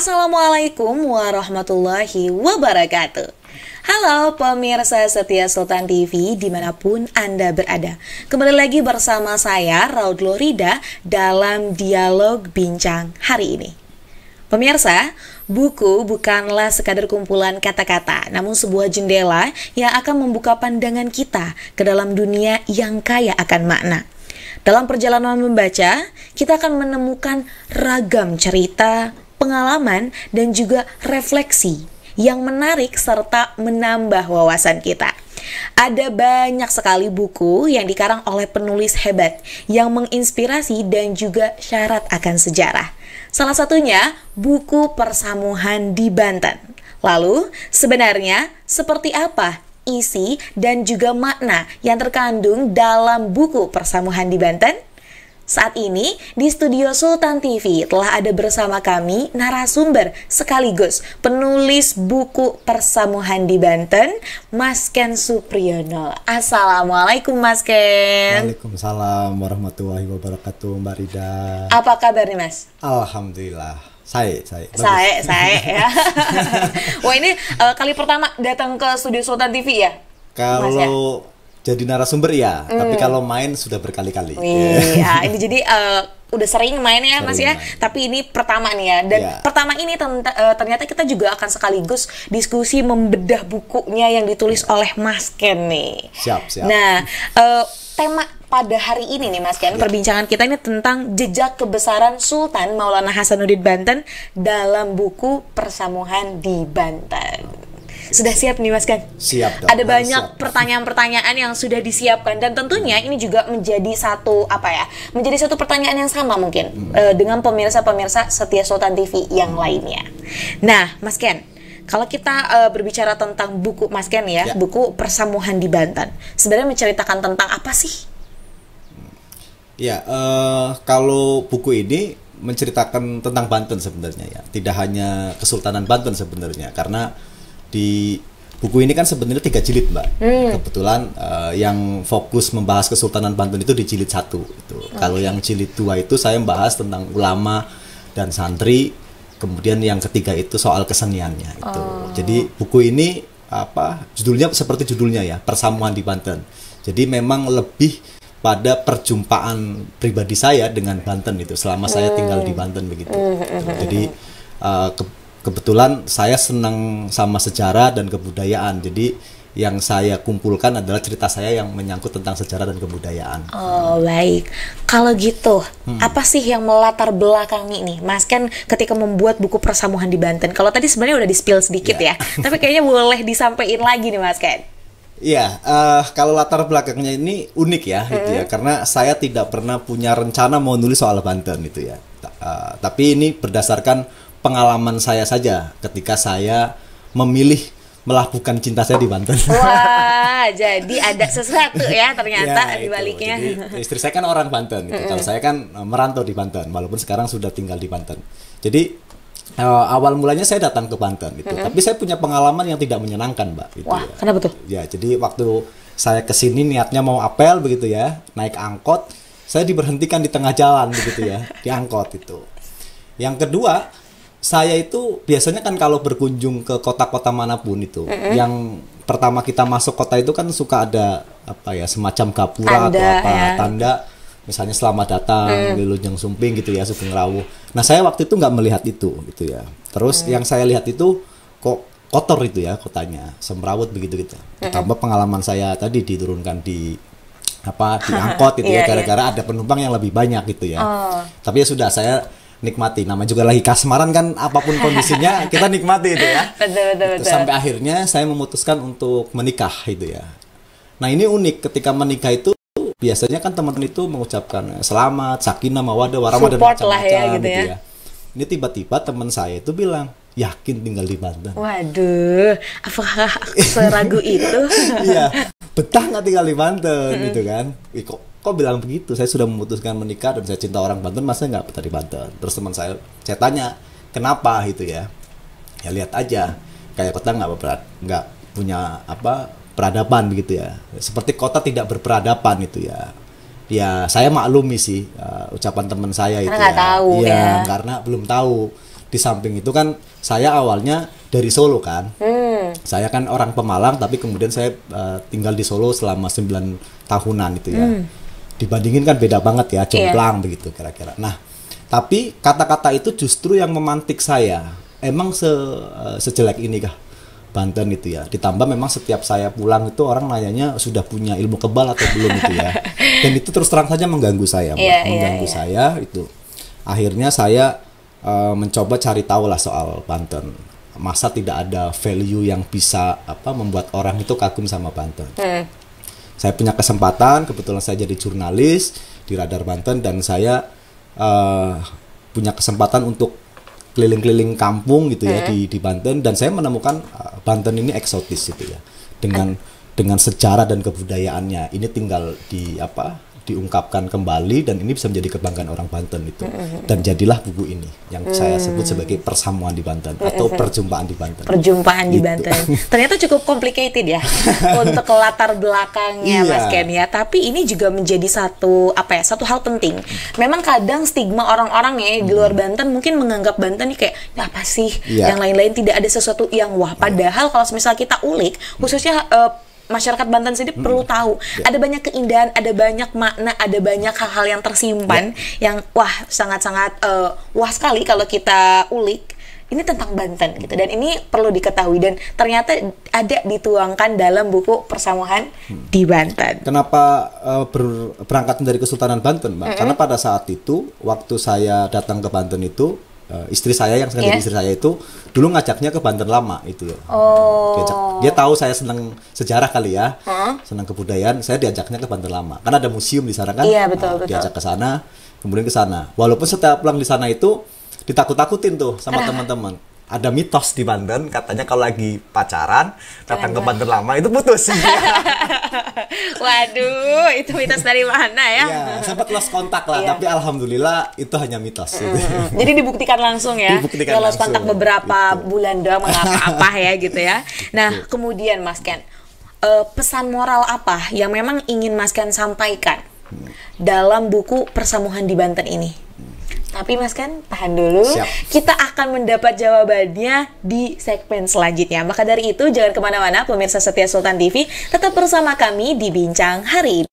Assalamualaikum warahmatullahi wabarakatuh. Halo pemirsa setia Sultan TV dimanapun Anda berada. Kembali lagi bersama saya Raud Lorida dalam dialog bincang hari ini. Pemirsa, buku bukanlah sekadar kumpulan kata-kata, namun sebuah jendela yang akan membuka pandangan kita ke dalam dunia yang kaya akan makna. Dalam perjalanan membaca, kita akan menemukan ragam cerita, pengalaman, dan juga refleksi yang menarik serta menambah wawasan kita. Ada banyak sekali buku yang dikarang oleh penulis hebat yang menginspirasi dan juga syarat akan sejarah. Salah satunya buku Persamuhan di Banten. Lalu, sebenarnya seperti apa isi dan juga makna yang terkandung dalam buku Persamuhan di Banten? Saat ini di studio Sultan TV telah ada bersama kami narasumber sekaligus penulis buku Persamuhan di Banten, Mas Ken Supriyono. Assalamualaikum Mas Ken. Waalaikumsalam warahmatullahi wabarakatuh, Mbak Rida. Apa kabar nih Mas? Alhamdulillah. Saya ya. Wah, ini kali pertama datang ke studio Sultan TV ya? Kalau Mas, ya? Jadi narasumber ya, tapi kalau main sudah berkali-kali. Iya, ini jadi udah sering main ya Mas ya, tapi ini pertama nih ya. Dan pertama ini ternyata kita juga akan sekaligus diskusi membedah bukunya yang ditulis oleh Mas Ken nih. Siap. Nah, tema pada hari ini nih Mas Ken, perbincangan kita ini tentang jejak kebesaran Sultan Maulana Hasanuddin Banten dalam buku Persamuhan di Banten. Sudah siap nih Mas Ken? Siap dong. Ada banyak pertanyaan-pertanyaan yang sudah disiapkan dan tentunya ini juga menjadi satu menjadi satu pertanyaan yang sama mungkin dengan pemirsa-pemirsa setia Sultan TV yang lainnya. Nah, Mas Ken, kalau kita berbicara tentang buku Mas Ken ya, buku Persamuhan di Banten, sebenarnya menceritakan tentang apa sih? Ya, kalau buku ini menceritakan tentang Banten sebenarnya ya, tidak hanya Kesultanan Banten sebenarnya, karena di buku ini kan sebenarnya 3 jilid Mbak. Kebetulan yang fokus membahas Kesultanan Banten itu di jilid 1 itu. Kalau yang jilid 2 itu saya membahas tentang ulama dan santri. Kemudian yang ketiga itu soal keseniannya itu. Jadi buku ini judulnya seperti judulnya ya, Persamuhan di Banten. Jadi memang lebih pada perjumpaan pribadi saya dengan Banten itu selama saya tinggal di Banten begitu. Jadi kebetulan saya senang sama sejarah dan kebudayaan. Jadi yang saya kumpulkan adalah cerita saya yang menyangkut tentang sejarah dan kebudayaan. Oh, baik. Kalau gitu, apa sih yang melatar belakangi nih Mas Ken ketika membuat buku Persamuhan di Banten? Kalau tadi sebenarnya udah di-spill sedikit ya. Tapi kayaknya boleh disampaikan lagi nih Mas Ken. Iya, kalau latar belakangnya ini unik ya, gitu ya. Karena saya tidak pernah punya rencana mau nulis soal Banten itu ya. Tapi ini berdasarkan pengalaman saya saja ketika saya memilih melakukan cinta saya di Banten. Wah, jadi ada sesuatu ya ternyata di baliknya. Jadi istri saya kan orang Banten gitu. Kalau saya kan merantau di Banten, walaupun sekarang sudah tinggal di Banten. Jadi awal mulanya saya datang ke Banten gitu. Tapi saya punya pengalaman yang tidak menyenangkan, Mbak. Gitu. Wah, kenapa tuh? Ya, jadi waktu saya kesini niatnya mau apel begitu ya, naik angkot, saya diberhentikan di tengah jalan begitu ya, di angkot itu. Yang kedua, saya itu biasanya kan kalau berkunjung ke kota-kota manapun itu, yang pertama kita masuk kota itu kan suka ada semacam gapura tanda, misalnya selamat datang, Wilujeng Sumping gitu ya, Sugeng Rawuh. Nah saya waktu itu nggak melihat itu gitu ya. Terus yang saya lihat itu kok kotor itu ya kotanya, semrawut begitu gitu. Tambah pengalaman saya tadi diturunkan di angkot gitu ya, gara-gara ada penumpang yang lebih banyak gitu ya. Tapi ya sudah, saya nikmati, nama juga lagi kasmaran kan, apapun kondisinya kita nikmati itu ya. Betul. Sampai akhirnya saya memutuskan untuk menikah itu ya. Nah ini unik, ketika menikah itu biasanya kan teman-teman itu mengucapkan selamat, sakinah, mawaddah, warahmah dan macam-macam gitu ya. Ini tiba-tiba teman saya itu bilang, yakin tinggal di Banten. Waduh, apakah seragu itu? Iya, betah nggak tinggal di Banten gitu kan? Kok bilang begitu? Saya sudah memutuskan menikah dan saya cinta orang Banten, masa nggak betah di Banten? Terus teman saya tanya, kenapa gitu ya? Ya lihat aja, kayak kota nggak punya peradaban begitu ya. Seperti kota tidak berperadaban itu ya. Ya saya maklumi sih ucapan teman saya itu karena nggak tahu ya. Karena belum tahu. di samping itu kan saya awalnya dari Solo kan. Saya kan orang Pemalang tapi kemudian saya tinggal di Solo selama 9 tahunan itu ya. Dibandingin kan beda banget ya, jomplang begitu kira-kira. Nah, tapi kata-kata itu justru yang memantik saya. Emang sejelek ini kah Banten itu ya. Ditambah memang setiap saya pulang itu orang nanyanya sudah punya ilmu kebal atau belum itu ya. Dan itu terus terang saja mengganggu saya, mengganggu saya itu. Akhirnya saya mencoba cari tahu lah soal Banten. Masa tidak ada value yang bisa membuat orang itu kagum sama Banten. Saya punya kesempatan, kebetulan saya jadi jurnalis di Radar Banten dan saya punya kesempatan untuk keliling-keliling kampung gitu ya di Banten, dan saya menemukan Banten ini eksotis gitu ya, dengan sejarah dan kebudayaannya. Ini tinggal diungkapkan kembali dan ini bisa menjadi kebanggaan orang Banten itu. Dan jadilah buku ini yang saya sebut sebagai Persamuan di Banten atau Perjumpaan di Banten. Perjumpaan di Banten. Ternyata cukup complicated ya untuk latar belakangnya Mas Ken ya. Tapi ini juga menjadi satu hal penting. Memang kadang stigma orang-orang ya di luar Banten mungkin menganggap Banten ini kayak apa sih? Yang lain-lain tidak ada sesuatu yang wah. Padahal kalau misalnya kita ulik, khususnya masyarakat Banten sendiri perlu tahu ada banyak keindahan, ada banyak makna, ada banyak hal-hal yang tersimpan yang sangat-sangat wah sekali kalau kita ulik. Ini tentang Banten gitu, dan ini perlu diketahui dan ternyata ada dituangkan dalam buku Persamuan di Banten. Kenapa berangkat dari Kesultanan Banten, Mbak? Karena pada saat itu waktu saya datang ke Banten itu istri saya yang sekarang jadi istri saya itu dulu ngajaknya ke Banten Lama itu ya. Dia tahu saya senang sejarah kali ya, senang kebudayaan, saya diajaknya ke Banten Lama. Kan ada museum di sana kan. Iya, betul. Diajak ke sana, kemudian ke sana. Walaupun setiap pulang di sana itu ditakut-takutin tuh sama teman-teman. Ada mitos di Banten, katanya kalau lagi pacaran datang ke Banten Lama itu putus. Waduh, itu mitos dari mana ya? Ya, sempat lost kontak lah, tapi alhamdulillah itu hanya mitos. Jadi dibuktikan langsung ya. Dibuktikan lost kontak beberapa bulan doang mengapa-apa ya gitu ya. Nah, kemudian Mas Ken, pesan moral apa yang memang ingin Mas Ken sampaikan dalam buku Persamuan di Banten ini? Tapi Mas Ken, tahan dulu. Kita akan mendapat jawabannya di segmen selanjutnya. Maka dari itu, jangan kemana-mana, pemirsa setia Sultan TV. Tetap bersama kami di Bincang Hari ini.